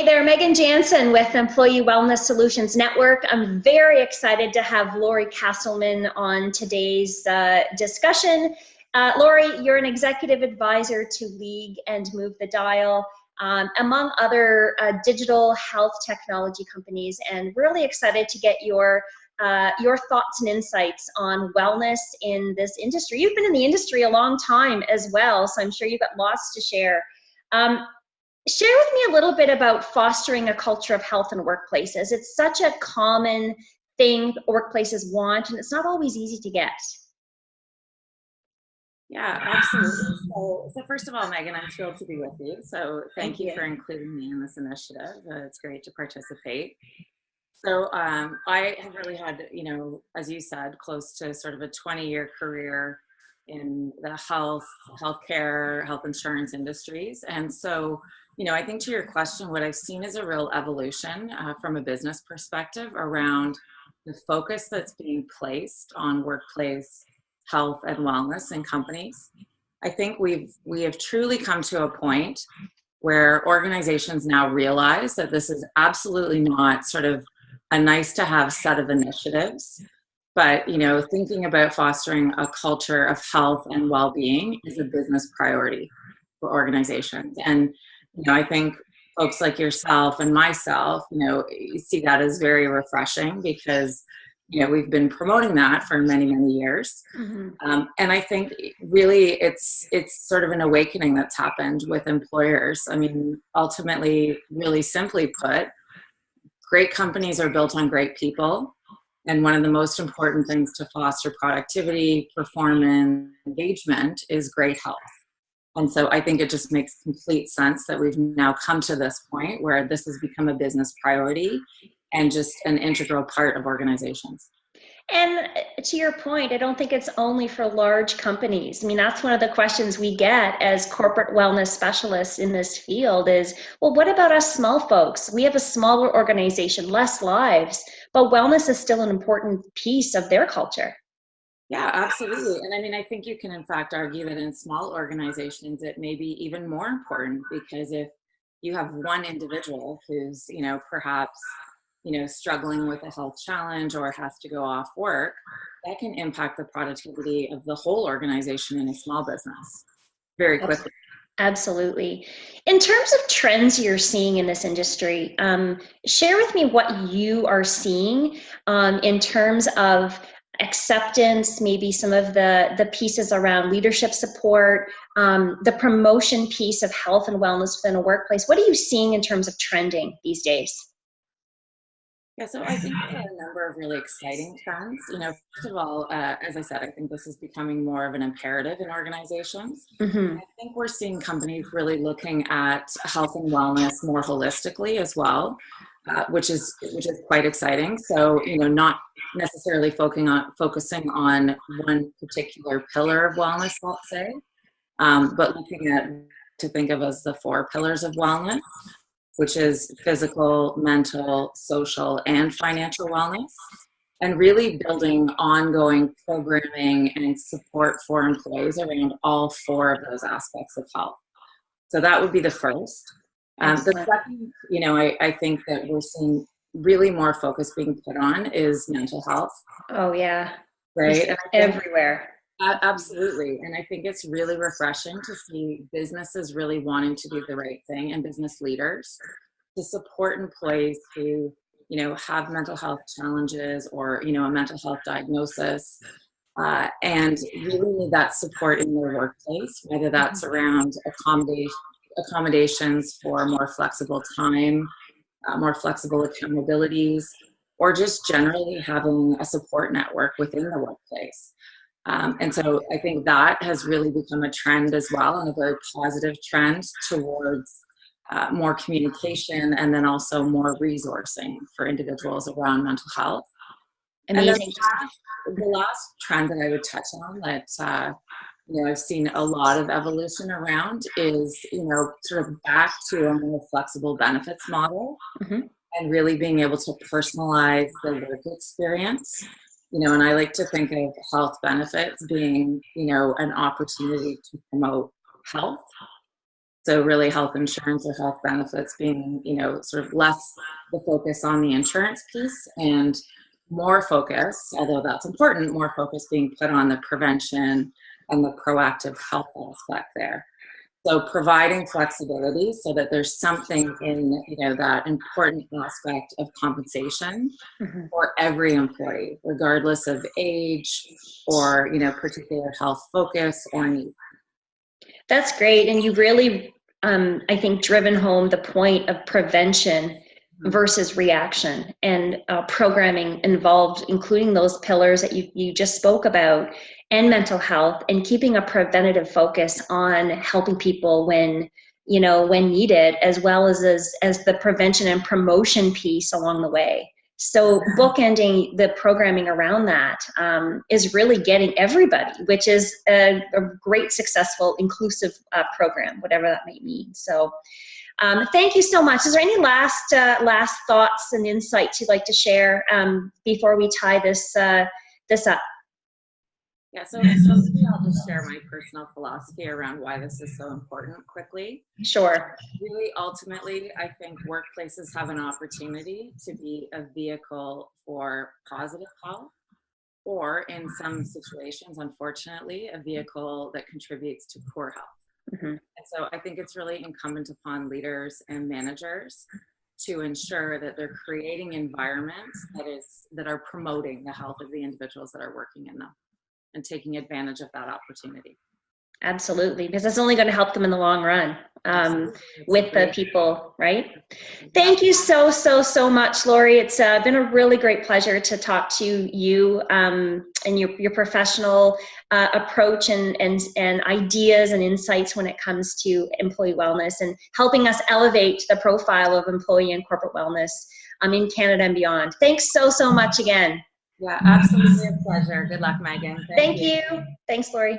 there, Megan Jansen with Employee Wellness Solutions Network. I'm very excited to have Lori Casselman on today's discussion. Lori, you're an executive advisor to League and Move the Dial, among other digital health technology companies, and really excited to get your thoughts and insights on wellness in this industry. You've been in the industry a long time as well, so I'm sure you've got lots to share. Share with me a little bit about fostering a culture of health in workplaces. It's such a common thing workplaces want, and it's not always easy to get. Yeah, absolutely. So first of all, Megan, I'm thrilled to be with you. So thank you for including me in this initiative. It's great to participate. So I have really had, as you said, close to sort of a 20-year career in the healthcare, health insurance industries. And so, I think to your question, what I've seen is a real evolution from a business perspective around the focus that's being placed on workplace health and wellness in companies. I think we have truly come to a point where organizations now realize that this is absolutely not sort of a nice to have set of initiatives, but thinking about fostering a culture of health and well-being is a business priority for organizations. And I think folks like yourself and myself, you see that as very refreshing because we've been promoting that for many, many years. Mm-hmm. And I think really it's sort of an awakening that's happened with employers. I mean, ultimately, really simply put, great companies are built on great people. And one of the most important things to foster productivity, performance, engagement is great health. And so I think it just makes complete sense that we've now come to this point where this has become a business priority and just an integral part of organizations. And to your point, I don't think it's only for large companies. I mean, that's one of the questions we get as corporate wellness specialists in this field is, well, what about us small folks? We have a smaller organization, less lives, but wellness is still an important piece of their culture. Yeah, absolutely. And I mean, I think you can in fact argue that in small organizations, it may be even more important because if you have one individual who's, perhaps struggling with a health challenge or has to go off work, that can impact the productivity of the whole organization in a small business very quickly. Absolutely. In terms of trends you're seeing in this industry, share with me what you are seeing in terms of acceptance, maybe some of the pieces around leadership support, the promotion piece of health and wellness within a workplace. What are you seeing in terms of trending these days? Yeah, so I think there are a number of really exciting trends. First of all, as I said, I think this is becoming more of an imperative in organizations. Mm-hmm. I think we're seeing companies really looking at health and wellness more holistically as well, which is quite exciting. So, not necessarily focusing on one particular pillar of wellness, let's say, but looking at to think of as the 4 pillars of wellness, which is physical, mental, social, and financial wellness, and really building ongoing programming and support for employees around all 4 of those aspects of health. So that would be the first. The second, I think that we're seeing really more focus being put on is mental health. Oh, yeah. Right? And everywhere. Absolutely. And I think it's really refreshing to see businesses really wanting to do the right thing and business leaders to support employees who, have mental health challenges or, a mental health diagnosis and really need that support in their workplace, whether that's around accommodations for more flexible time, more flexible accountabilities, or just generally having a support network within the workplace. And so I think that has really become a trend as well, and a very positive trend towards more communication and then also more resourcing for individuals around mental health. Amazing. And then the last trend that I would touch on that I've seen a lot of evolution around is sort of back to a more flexible benefits model, mm-hmm. and really being able to personalize the work experience. And I like to think of health benefits being, an opportunity to promote health. So really health insurance or health benefits being, you know, sort of less the focus on the insurance piece and more focus, although that's important, more focus being put on the prevention and the proactive health aspect there. So providing flexibility so that there's something in, you know, that important aspect of compensation for every employee, regardless of age or, you know, particular health focus or need. That's great. And you really, I think, driven home the point of prevention versus reaction, and programming involved, including those pillars that you just spoke about, and mental health, and keeping a preventative focus on helping people when, you know, when needed, as well as the prevention and promotion piece along the way. So bookending the programming around that is really getting everybody, which is a great, successful, inclusive program, whatever that may mean. So thank you so much. Is there any last thoughts and insights you'd like to share before we tie this up? Yeah, so maybe I'll just share my personal philosophy around why this is so important quickly. Sure. Really, ultimately, I think workplaces have an opportunity to be a vehicle for positive health, or in some situations, unfortunately, a vehicle that contributes to poor health. And so I think it's really incumbent upon leaders and managers to ensure that they're creating environments that are promoting the health of the individuals that are working in them, and taking advantage of that opportunity. Absolutely, because it's only going to help them in the long run with the people, right? Thank you so much, Lori. It's been a really great pleasure to talk to you and your professional approach and ideas and insights when it comes to employee wellness, and helping us elevate the profile of employee and corporate wellness in Canada and beyond. Thanks so much again. Yeah, absolutely a pleasure. Good luck, Megan. Thank you. Thanks, Lori.